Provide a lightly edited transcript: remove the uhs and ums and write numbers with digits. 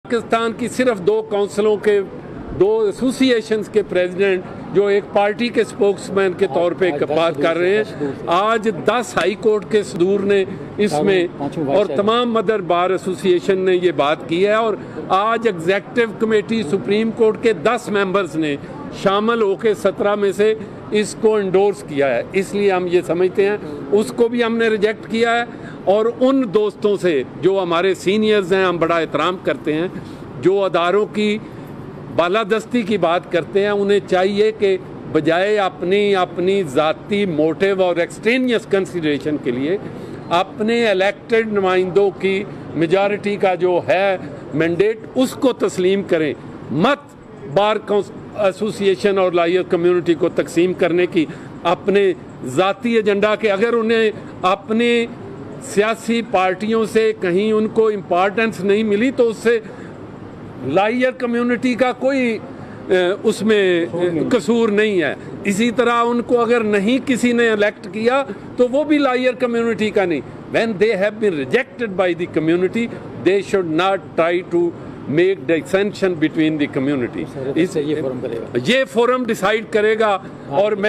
पाकिस्तान की सिर्फ दो काउंसिलों के दो एसोसिएशंस के प्रेसिडेंट जो एक पार्टी के स्पोक्समैन के तौर पे बात कर रहे हैं, आज 10 हाई कोर्ट के सदूर ने इसमें और तमाम मदर बार एसोसिएशन ने ये बात की है और आज एग्जेक्टिव कमेटी सुप्रीम कोर्ट के 10 मेंबर्स ने शामिल होकर 17 में से इसको इंडोर्स किया है। इसलिए हम ये समझते हैं उसको भी हमने रिजेक्ट किया है और उन दोस्तों से जो हमारे सीनियर्स हैं हम बड़ा एहतराम करते हैं, जो अदारों की बालादस्ती की बात करते हैं, उन्हें चाहिए कि बजाय अपनी ज़ाती मोटिव और एक्सट्रेनियस कंसिडरेशन के लिए अपने इलेक्टेड नुमाइंदों की मेजॉरिटी का जो है मैंडेट उसको तस्लीम करें, मत बार एसोसिएशन और लॉयर कम्युनिटी को तकसीम करने की अपने ज़ाती एजेंडा के। अगर उन्हें अपने सियासी पार्टियों से कहीं उनको इम्पोर्टेंस नहीं मिली तो उससे लॉयर कम्युनिटी का कोई उसमें कसूर नहीं है। इसी तरह उनको अगर नहीं किसी ने इलेक्ट किया तो वो भी लॉयर कम्युनिटी का नहीं। When they have been rejected by the community they should not try to make dissension between the community. ये फोरम डिसाइड करेगा और मैं